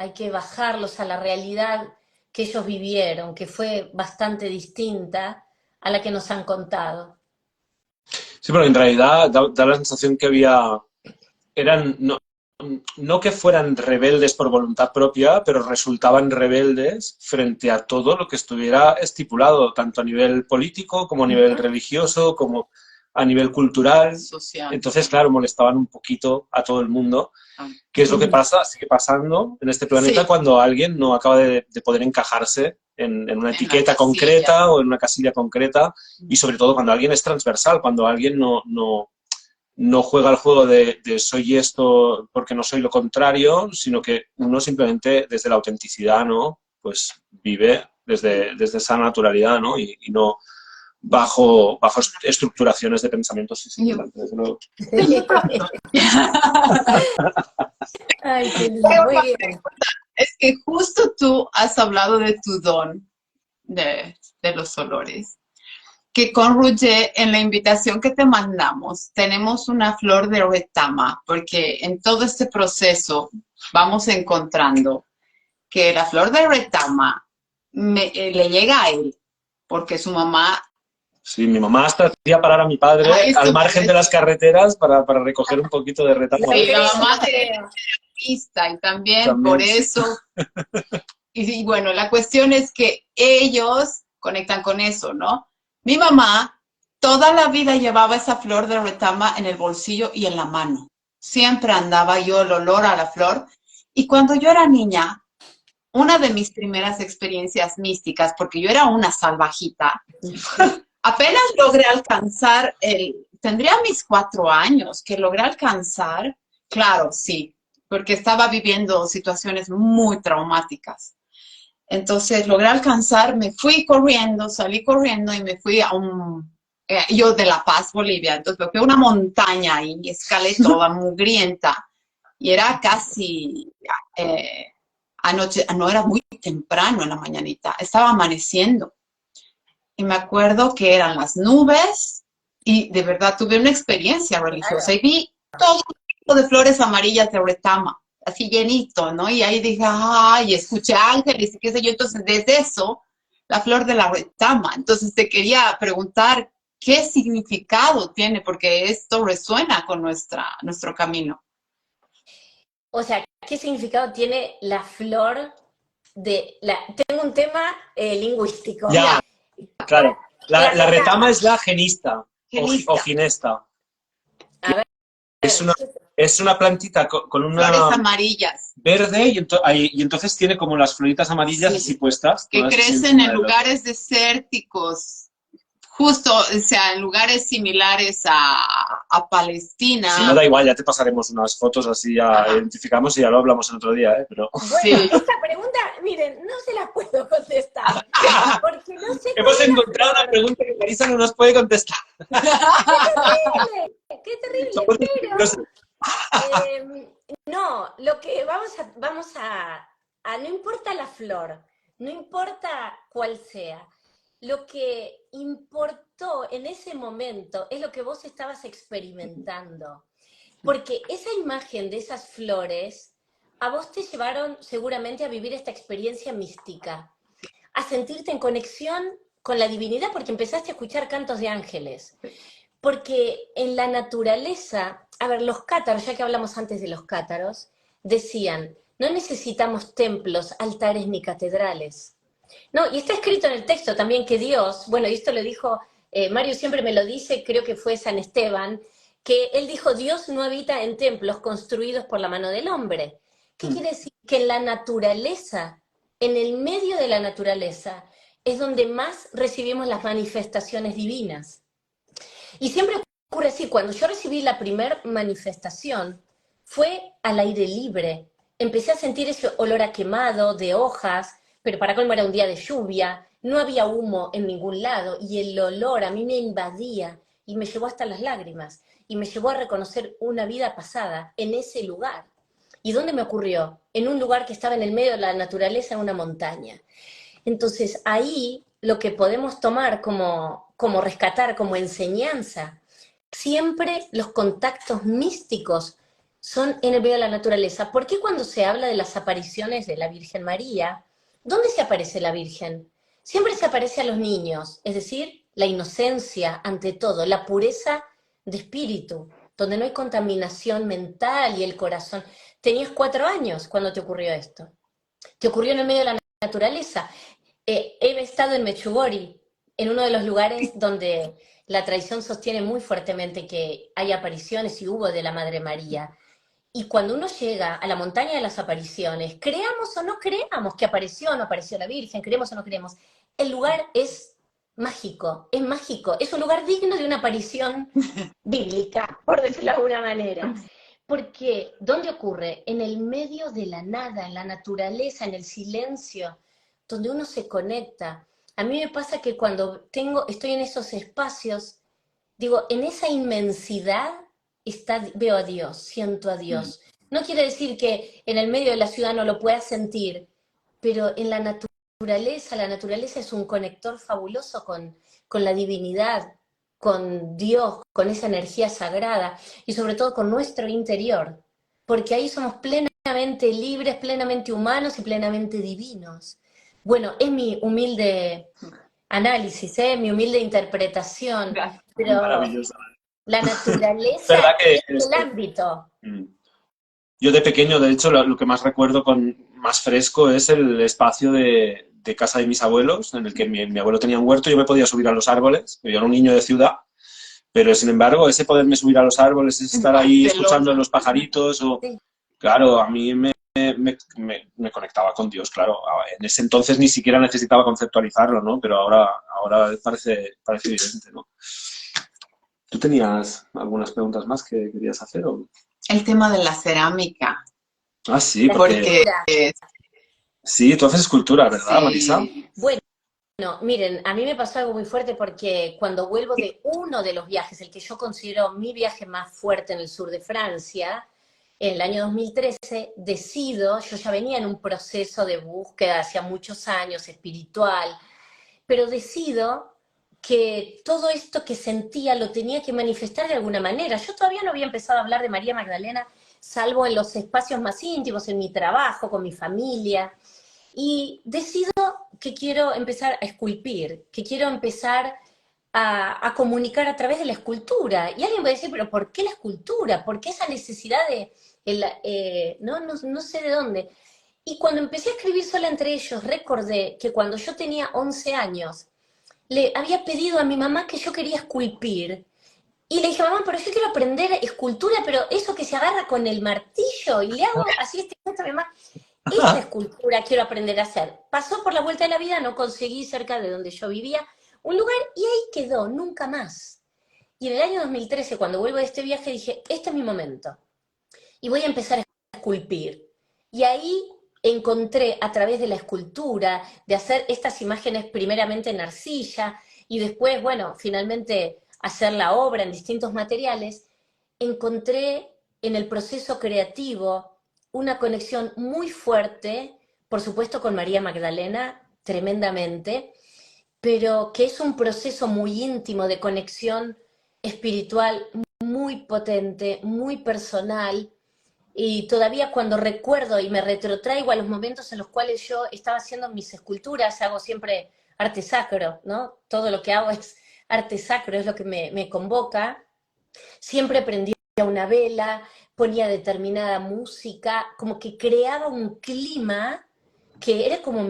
a la realidad que ellos vivieron, que fue bastante distinta a la que nos han contado. Sí, pero en realidad da la sensación que eran, no que fueran rebeldes por voluntad propia, pero resultaban rebeldes frente a todo lo que estuviera estipulado, tanto a nivel político como a nivel Ujú. religioso, como a nivel cultural. Social. Entonces, claro, molestaban un poquito a todo el mundo. Ah, ¿Qué es lo que pasa? Sigue pasando en este planeta sí, cuando alguien no acaba de poder encajarse en una en la etiqueta casilla. concreta o en una casilla concreta, y sobre todo cuando alguien es transversal, cuando alguien no juega el juego de soy esto porque no soy lo contrario, sino que uno simplemente desde la autenticidad, ¿no? Pues vive desde esa naturalidad, ¿no? Y no bajo estructuraciones de pensamientos Yo, sistemáticos. Desde luego. yo pronto. Ay, qué lindo, Tengo muy una bien. pregunta. Es que justo tú has hablado de tu don de los olores. Que con Roger, en la invitación que te mandamos, tenemos una flor de retama, porque en todo este proceso vamos encontrando que la flor de retama le llega a él, porque su mamá, Sí, mi mamá hasta hacía parar a mi padre al esto margen de las carreteras para recoger un poquito de Lo retamo. sí, la creo, mamá lo es creo. pista y también por También, sí. eso, y bueno, la cuestión es que ellos conectan con eso, ¿no? Mi mamá toda la vida llevaba esa flor de retama en el bolsillo y en la mano. Siempre andaba yo el olor a la flor. Y cuando yo era niña, una de mis primeras experiencias místicas, porque yo era una salvajita, apenas logré alcanzar tendría mis 4 años, que logré alcanzar, claro, sí, porque estaba viviendo situaciones muy traumáticas. Entonces logré alcanzar, me fui corriendo, salí corriendo y me fui yo de La Paz, Bolivia, entonces me fui a una montaña y escalé toda mugrienta y era casi anoche, no era muy temprano en la mañanita, estaba amaneciendo y me acuerdo que eran las nubes y de verdad tuve una experiencia religiosa y vi todo tipo de flores amarillas de retama, así llenito, ¿no? Y ahí dije, ay, escuché ángeles y qué sé yo. Entonces, desde eso, la flor de la retama. Entonces, te quería preguntar qué significado tiene, porque esto resuena con nuestro camino. O sea, ¿qué significado tiene la flor de la... Tengo un tema lingüístico. Ya, Ya, claro. La La retama retama. es la genista o genista, ginesta. A ver, Es una, es una plantita con flores una amarillas, verde y entonces tiene como las floritas amarillas sí, así puestas, que todas así crecen encima en del otro. lugares desérticos, justo, o sea, en lugares similares a Si no Palestina. da igual, ya te pasaremos unas fotos así, ya Ajá. identificamos y ya lo hablamos el otro día, ¿eh? Pero bueno, Sí. esta pregunta, miren, no se la puedo contestar, porque no sé cuál hemos es la encontrado una flor. pregunta que Marisa no nos puede contestar. Qué terrible, Somos pero curiosos. no, lo que no importa la flor, no importa cuál sea, lo que importó en ese momento es lo que vos estabas experimentando, porque esa imagen de esas flores a vos te llevaron seguramente a vivir esta experiencia mística, a sentirte en conexión con la divinidad porque empezaste a escuchar cantos de ángeles. Porque en la naturaleza, a ver, los cátaros, ya que hablamos antes de los cátaros, decían, no necesitamos templos, altares ni catedrales. No, y está escrito en el texto también que Dios, bueno, y esto lo dijo, Mario siempre me lo dice, creo que fue San Esteban, que él dijo, Dios no habita en templos construidos por la mano del hombre. ¿Qué quiere decir? Que en la naturaleza, en el medio de la naturaleza, es donde más recibimos las manifestaciones divinas. Y siempre ocurre así, cuando yo recibí la primer manifestación, fue al aire libre. Empecé a sentir ese olor a quemado, de hojas, pero para colmo era un día de lluvia, no había humo en ningún lado, y el olor a mí me invadía y me llevó hasta las lágrimas, y me llevó a reconocer una vida pasada en ese lugar. ¿Y dónde me ocurrió? En un lugar que estaba en el medio de la naturaleza, en una montaña. Entonces ahí lo que podemos tomar como rescatar, como enseñanza, siempre los contactos místicos son en el medio de la naturaleza. ¿Por qué cuando se habla de las apariciones de la Virgen María, dónde se aparece la Virgen? Siempre se aparece a los niños, es decir, la inocencia ante todo, la pureza de espíritu, donde no hay contaminación mental y el corazón. Tenías 4 años cuando te ocurrió esto. Te ocurrió en el medio de la naturaleza. He estado en Mechugori, en uno de los lugares donde la tradición sostiene muy fuertemente que hay apariciones y hubo de la Madre María. Y cuando uno llega a la montaña de las apariciones, creamos o no creamos que apareció o no apareció la Virgen, creemos o no creemos, el lugar es mágico, es un lugar digno de una aparición bíblica, por decirlo de alguna manera. Porque, ¿dónde ocurre? En el medio de la nada, en la naturaleza, en el silencio, donde uno se conecta. A mí me pasa que cuando estoy en esos espacios, digo, en esa inmensidad veo a Dios, siento a Dios. No quiere decir que en el medio de la ciudad no lo pueda sentir, pero en la naturaleza es un conector fabuloso con la divinidad, con Dios, con esa energía sagrada y sobre todo con nuestro interior, porque ahí somos plenamente libres, plenamente humanos y plenamente divinos. Bueno, es mi humilde análisis, mi humilde interpretación, Gracias. pero Maravilloso. la Es verdad naturaleza que es el ámbito. yo de pequeño, de hecho, lo que más recuerdo con más fresco es el espacio de casa de mis abuelos, en el que mi abuelo tenía un huerto y yo me podía subir a los árboles. Yo era un niño de ciudad, pero sin embargo, ese poderme subir a los árboles, ese estar ahí escuchando los pajaritos, Sí. claro, a mí me conectaba con Dios, claro. En ese entonces ni siquiera necesitaba conceptualizarlo, ¿no? Pero ahora parece evidente, ¿no? ¿Tú tenías algunas preguntas más que querías hacer? ¿O? El tema de la cerámica, Ah, sí, La porque porque escultura. sí, tú haces escultura, ¿verdad, Marisa? sí, Bueno, miren, a mí me pasó algo muy fuerte porque cuando vuelvo de uno de los viajes, el que yo considero mi viaje más fuerte en el sur de Francia, en el año 2013, decido, yo ya venía en un proceso de búsqueda hacía muchos años, espiritual, pero decido que todo esto que sentía lo tenía que manifestar de alguna manera. Yo todavía no había empezado a hablar de María Magdalena, salvo en los espacios más íntimos, en mi trabajo, con mi familia, y decido que quiero empezar a esculpir, que quiero empezar a comunicar a través de la escultura. Y alguien va a decir, pero ¿por qué la escultura? ¿Por qué esa necesidad de, no sé de dónde? Y cuando empecé a escribir sola entre ellos, recordé que cuando yo tenía 11 años, le había pedido a mi mamá que yo quería esculpir. Y le dije, mamá, pero yo quiero aprender escultura, pero eso que se agarra con el martillo, y le hago así este gesto a mi mamá. Esa escultura quiero aprender a hacer. Pasó por la vuelta de la vida, no conseguí cerca de donde yo vivía un lugar y ahí quedó, nunca más. Y en el año 2013, cuando vuelvo de este viaje, dije, este es mi momento. Y voy a empezar a esculpir. Y ahí encontré a través de la escultura, de hacer estas imágenes primeramente en arcilla y después, bueno, finalmente hacer la obra en distintos materiales, encontré en el proceso creativo una conexión muy fuerte, por supuesto con María Magdalena, tremendamente, pero que es un proceso muy íntimo de conexión espiritual muy potente, muy personal, y todavía cuando recuerdo y me retrotraigo a los momentos en los cuales yo estaba haciendo mis esculturas, hago siempre arte sacro, ¿no? Todo lo que hago es arte sacro, es lo que me convoca. Siempre prendía una vela, ponía determinada música, como que creaba un clima que era como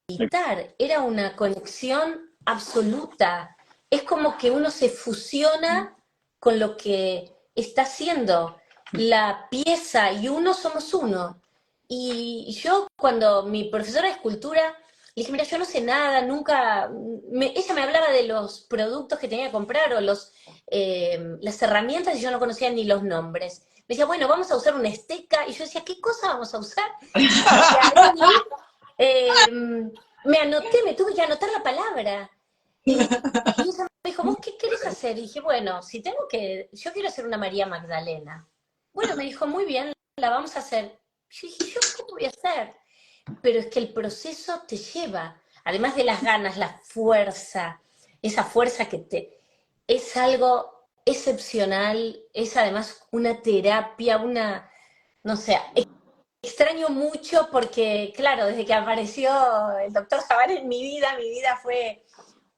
meditar, era una conexión absoluta. Es como que uno se fusiona con lo que está haciendo. La pieza y uno somos uno. Y yo cuando mi profesora de escultura, le dije, mira, yo no sé nada, nunca... ella me hablaba de los productos que tenía que comprar o las herramientas y yo no conocía ni los nombres. Me decía, bueno, vamos a usar una esteca. Y yo decía, ¿qué cosa vamos a usar? Y ahí, me anoté, me tuve que anotar la palabra. Y ella me dijo, ¿vos qué querés hacer? Y dije, bueno, yo quiero hacer una María Magdalena. Bueno, me dijo, muy bien, la vamos a hacer. Yo dije, ¿yo cómo voy a hacer? Pero es que el proceso te lleva, además de las ganas, la fuerza, esa fuerza es algo excepcional, es además una terapia, no sé, extraño mucho porque, claro, desde que apareció el doctor Zaval en mi vida fue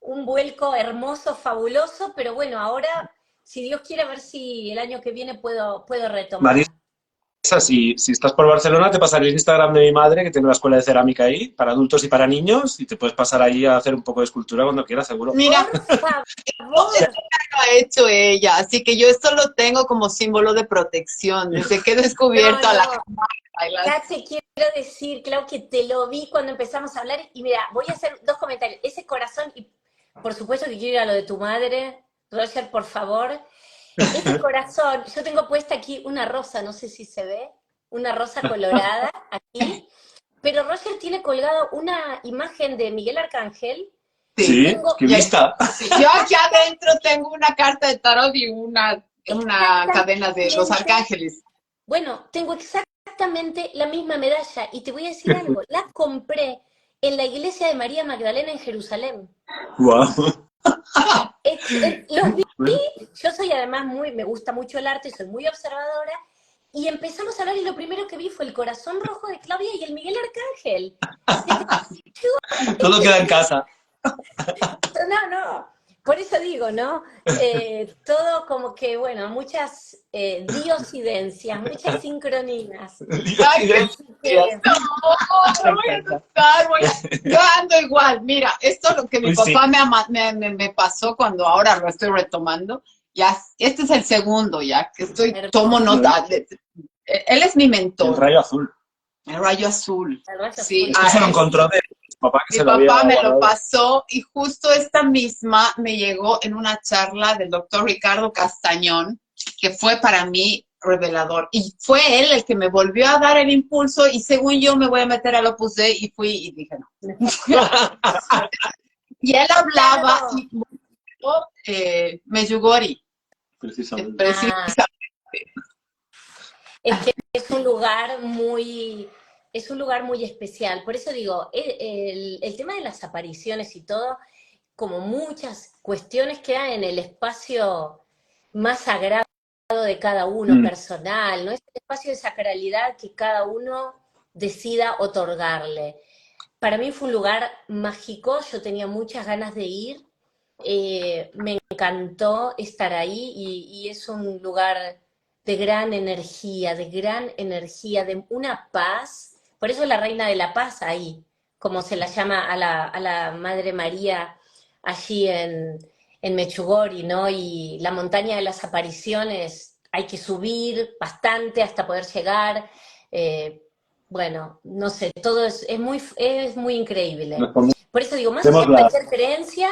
un vuelco hermoso, fabuloso, pero bueno, ahora, si Dios quiere, a ver si el año que viene puedo retomar. Marisa, si estás por Barcelona, te pasaré el Instagram de mi madre, que tiene una escuela de cerámica ahí, para adultos y para niños, y te puedes pasar ahí a hacer un poco de escultura cuando quieras, seguro. Mira, Por favor. lo ha hecho ella, así que yo esto lo tengo como símbolo de protección, desde que he descubierto a la Cache, quiero decir, Clau, que te lo vi cuando empezamos a hablar y mira, voy a hacer dos comentarios. Ese corazón, y por supuesto que quiero ir a lo de tu madre, Roger, por favor. Ese corazón, yo tengo puesta aquí una rosa, no sé si se ve, una rosa colorada aquí, pero Roger tiene colgado una imagen de Miguel Arcángel. Sí, Tengo, qué vista. Yo aquí adentro tengo una carta de tarot y una cadena de los arcángeles. bueno, tengo exactamente la misma medalla y te voy a decir algo, la compré en la iglesia de María Magdalena en Jerusalén. Wow. Los vi, yo soy además me gusta mucho el arte, soy muy observadora, y empezamos a hablar y lo primero que vi fue el corazón rojo de Claudia y el Miguel Arcángel. Todo queda en casa. No, por eso digo, ¿no? Todo como que, bueno, muchas diosidencias, muchas sincronías. Ay, no, voy a asustar, yo ando igual. Mira, esto es lo que mi papá me pasó cuando ahora lo estoy retomando. Ya, este es el segundo ya, que tomo nota. Él es mi mentor. El rayo azul. El rayo azul. Sí, Esto se lo encontró de mi papá, que mi se lo había papá me guardado. lo pasó y justo esta misma me llegó en una charla del doctor Ricardo Castañón, que fue para mí revelador. Y fue él el que me volvió a dar el impulso y según yo me voy a meter al Opus Dei y fui y dije no. Y él hablaba Medjugorje. Precisamente. Es que es un lugar muy especial. Por eso digo, el tema de las apariciones y todo, como muchas cuestiones quedan en el espacio más sagrado de cada uno, personal, ¿no? Es el espacio de sacralidad que cada uno decida otorgarle. Para mí fue un lugar mágico, yo tenía muchas ganas de ir, me encantó estar ahí y es un lugar de gran energía, de una paz. Por eso es la reina de la paz ahí, como se la llama a la Madre María allí en Mechugori, ¿no? Y la montaña de las apariciones hay que subir bastante hasta poder llegar. Bueno, no sé, todo es muy increíble. Por eso digo, más allá de cualquier creencia,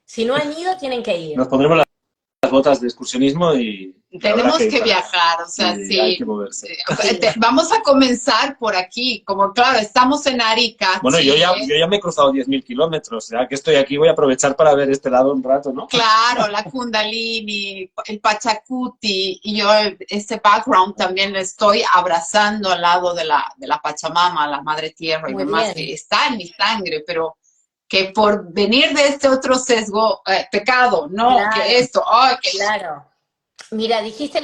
si no han ido, tienen que ir. Nos pondremos las botas de excursionismo y tenemos que viajar, o sea, sí. Hay que moverse. Vamos a comenzar por aquí, como claro, estamos en Arica. Bueno, yo ya me he cruzado 10.000 kilómetros, ya que estoy aquí voy a aprovechar para ver este lado un rato, ¿no? Claro, la Kundalini, el Pachacuti, y yo este background también lo estoy abrazando al lado de la Pachamama, la Madre Tierra y demás, que está en mi sangre, pero que por venir de este otro sesgo, pecado, no, claro, que esto, Claro. Mira, dijiste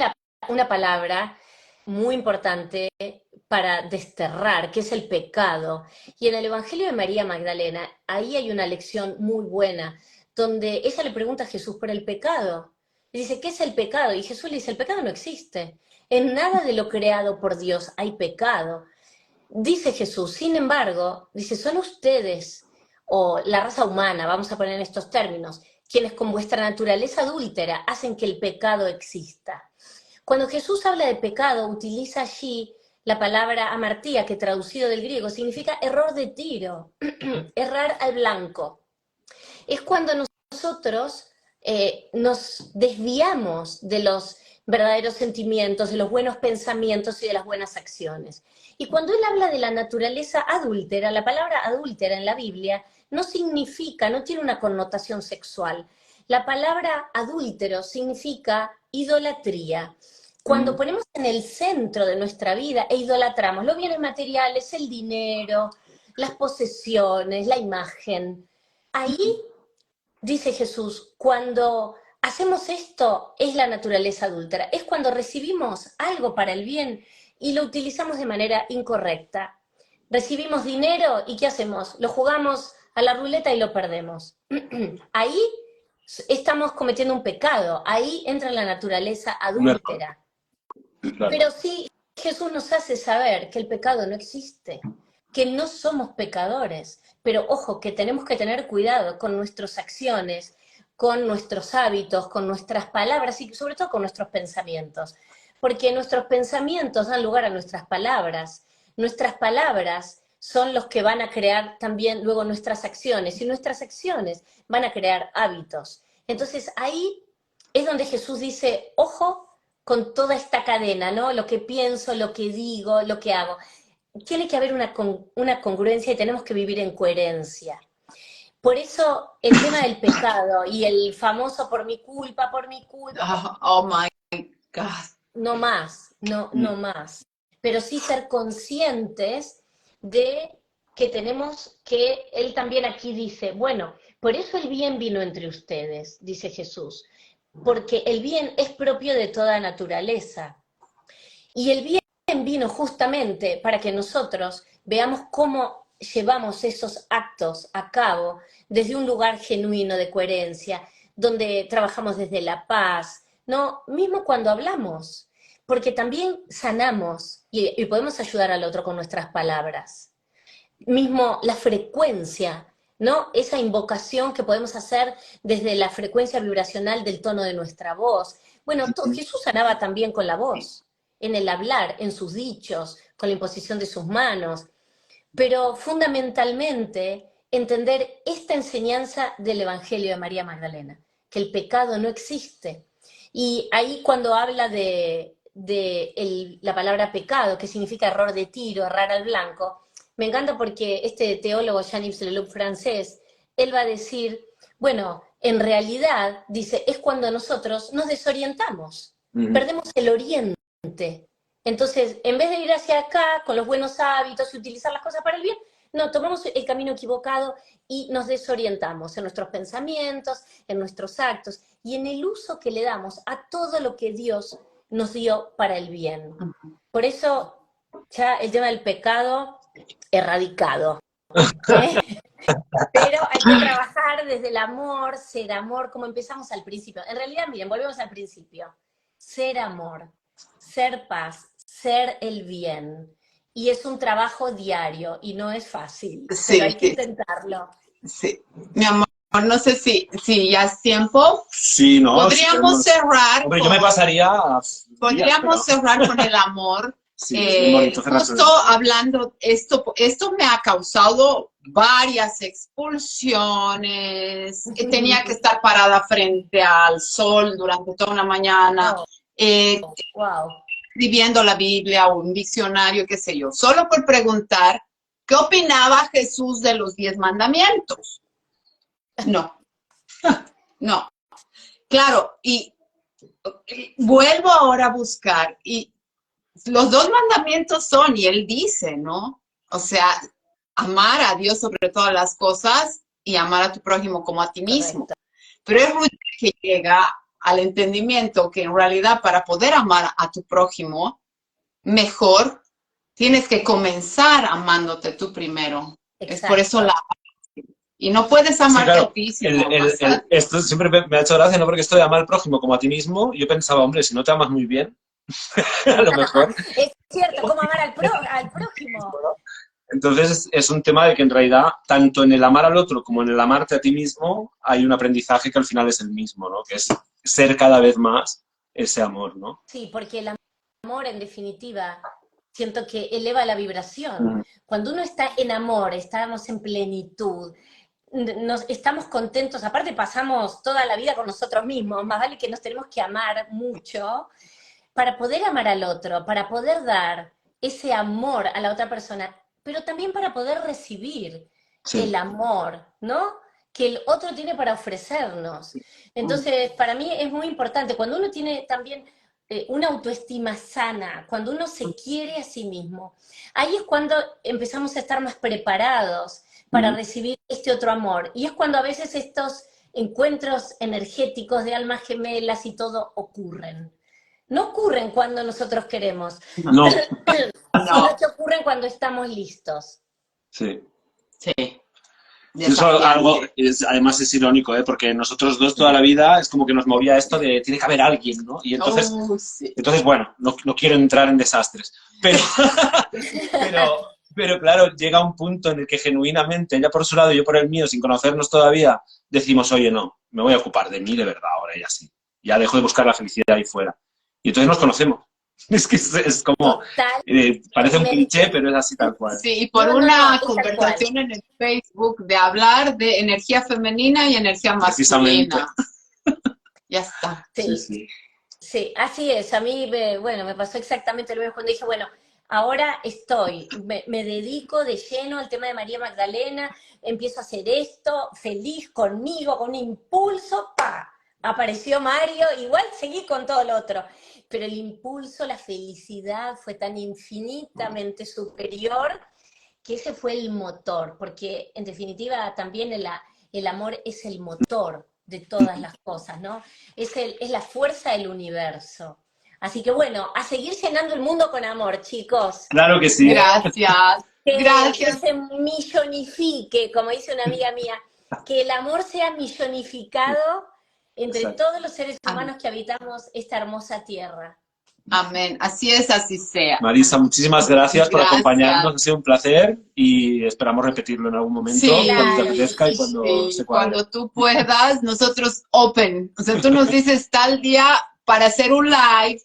una palabra muy importante para desterrar, que es el pecado. Y en el Evangelio de María Magdalena, ahí hay una lección muy buena, donde ella le pregunta a Jesús por el pecado. Y dice, ¿qué es el pecado? Y Jesús le dice, el pecado no existe. En nada de lo creado por Dios hay pecado. dice Jesús, sin embargo, dice, son ustedes, o la raza humana, vamos a poner en estos términos, quienes con vuestra naturaleza adúltera hacen que el pecado exista. Cuando Jesús habla de pecado, utiliza allí la palabra amartía, que traducido del griego significa error de tiro, errar al blanco. Es cuando nosotros nos desviamos de los verdaderos sentimientos, de los buenos pensamientos y de las buenas acciones. Y cuando él habla de la naturaleza adúltera, la palabra adúltera en la Biblia no significa, no tiene una connotación sexual. La palabra adúltero significa idolatría. Cuando ponemos en el centro de nuestra vida e idolatramos los bienes materiales, el dinero, las posesiones, la imagen, ahí, dice Jesús, cuando hacemos esto es la naturaleza adúltera, es cuando recibimos algo para el bien y lo utilizamos de manera incorrecta. Recibimos dinero y ¿qué hacemos? Lo jugamos a la ruleta y lo perdemos. Ahí estamos cometiendo un pecado, ahí entra la naturaleza adúltera. Claro. Pero sí, Jesús nos hace saber que el pecado no existe, que no somos pecadores, pero ojo, que tenemos que tener cuidado con nuestras acciones, con nuestros hábitos, con nuestras palabras y sobre todo con nuestros pensamientos. Porque nuestros pensamientos dan lugar a nuestras palabras son los que van a crear también luego nuestras acciones, y nuestras acciones van a crear hábitos. Entonces ahí es donde Jesús dice, ojo con toda esta cadena, ¿no? Lo que pienso, lo que digo, lo que hago. Tiene que haber una congruencia y tenemos que vivir en coherencia. Por eso el tema del pecado y el famoso por mi culpa, Oh my God. No más, no más. Pero sí ser conscientes de que tenemos que, él también aquí dice, bueno, por eso el bien vino entre ustedes, dice Jesús, porque el bien es propio de toda naturaleza. Y el bien vino justamente para que nosotros veamos cómo llevamos esos actos a cabo desde un lugar genuino de coherencia, donde trabajamos desde la paz, ¿no? Mismo cuando hablamos, porque también sanamos y podemos ayudar al otro con nuestras palabras. Mismo la frecuencia, ¿no? Esa invocación que podemos hacer desde la frecuencia vibracional del tono de nuestra voz. Bueno, Jesús sanaba también con la voz, en el hablar, en sus dichos, con la imposición de sus manos. Pero fundamentalmente entender esta enseñanza del Evangelio de María Magdalena, que el pecado no existe. Y ahí cuando habla de la palabra pecado, que significa error de tiro, errar al blanco, me encanta porque este teólogo Jean-Yves Leloup francés, él va a decir, bueno, en realidad, dice, es cuando nosotros nos desorientamos, perdemos el oriente. Entonces, en vez de ir hacia acá con los buenos hábitos y utilizar las cosas para el bien, no, tomamos el camino equivocado y nos desorientamos en nuestros pensamientos, en nuestros actos y en el uso que le damos a todo lo que Dios nos dio para el bien. Por eso, ya el tema del pecado erradicado. Pero hay que trabajar desde el amor, ser amor, como empezamos al principio. En realidad, miren, volvemos al principio. Ser amor, ser paz, ser el bien. Y es un trabajo diario y no es fácil, pero hay que intentarlo. Sí, mi amor, no sé si ya es tiempo. Sí, no. Podríamos cerrar. Hombre, yo me pasaría. Podríamos cerrar con el amor. Sí, bonito, justo hablando, esto me ha causado varias expulsiones. Tenía que estar parada frente al sol durante toda una mañana. Escribiendo la Biblia o un diccionario, qué sé yo, solo por preguntar qué opinaba Jesús de los 10 mandamientos. No. Claro, y vuelvo ahora a buscar, y los 2 mandamientos son, y él dice, ¿no? O sea, amar a Dios sobre todas las cosas y amar a tu prójimo como a ti mismo. Correcto. Pero es Ruth que llega al entendimiento que en realidad para poder amar a tu prójimo mejor, tienes que comenzar amándote tú primero. Exacto. Es por eso y no puedes amarte a ti. Esto siempre me ha hecho gracia, ¿no? Porque esto de amar al prójimo como a ti mismo, yo pensaba, hombre, si no te amas muy bien, a lo mejor. Es cierto, cómo amar al prójimo. Entonces es un tema de que en realidad, tanto en el amar al otro como en el amarte a ti mismo, hay un aprendizaje que al final es el mismo, ¿no? Que es ser cada vez más ese amor, ¿no? Sí, porque el amor, en definitiva, siento que eleva la vibración. Cuando uno está en amor, estamos en plenitud, estamos contentos, aparte pasamos toda la vida con nosotros mismos, más vale que nos tenemos que amar mucho para poder amar al otro, para poder dar ese amor a la otra persona, pero también para poder recibir el amor, ¿no? Que el otro tiene para ofrecernos. Entonces, para mí es muy importante, cuando uno tiene también una autoestima sana, cuando uno se quiere a sí mismo, ahí es cuando empezamos a estar más preparados para recibir este otro amor. Y es cuando a veces estos encuentros energéticos de almas gemelas y todo ocurren. No ocurren cuando nosotros queremos, No. sino que ocurren cuando estamos listos. Sí. Sí. Eso además es irónico, ¿eh? Porque nosotros dos toda la vida es como que nos movía esto de tiene que haber alguien, ¿no? Y entonces, entonces bueno, no quiero entrar en desastres, pero claro, llega un punto en el que genuinamente, ella por su lado y yo por el mío, sin conocernos todavía, decimos, oye, no, me voy a ocupar de mí de verdad ahora, ya sí. Ya dejo de buscar la felicidad ahí fuera. Y entonces nos conocemos. Es que es como, parece un cliché, pero es así tal cual. Sí, y por una conversación en el Facebook de hablar de energía femenina y energía masculina. Ya está. Sí, así es. A mí, bueno, me pasó exactamente lo mismo cuando dije, bueno, ahora me dedico de lleno al tema de María Magdalena, empiezo a hacer esto, feliz conmigo, con un impulso, ¡pa! Apareció Mario, igual seguí con todo lo otro. Pero el impulso, la felicidad fue tan infinitamente superior que ese fue el motor, porque en definitiva también el amor es el motor de todas las cosas, ¿no? Es la fuerza del universo. Así que bueno, a seguir llenando el mundo con amor, chicos. Claro que sí. Gracias. Que se millonifique, como dice una amiga mía, que el amor sea millonificado entre todos los seres humanos que habitamos esta hermosa tierra. Amén. Así es, así sea. Marisa, muchísimas gracias por acompañarnos. Ha sido un placer y esperamos repetirlo en algún momento, cuando te apetezca y cuando se cuadre. Cuando tú puedas, nosotros open. O sea, tú nos dices tal día para hacer un live.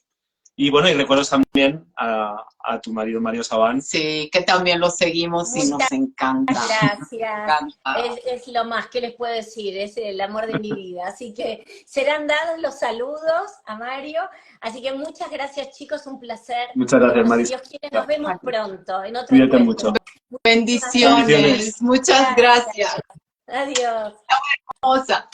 Y bueno, y recuerdos también a tu marido Mario Sabán. Sí, que también lo seguimos y nos encanta. Gracias. Es lo más que les puedo decir, es el amor de mi vida. Así que serán dados los saludos a Mario. Así que muchas gracias, chicos, un placer. Muchas gracias, Marisa. Si Dios quiere, nos vemos pronto en otro Cuídate encuentro. mucho. Bendiciones. Muchas gracias. Adiós. Hermosa.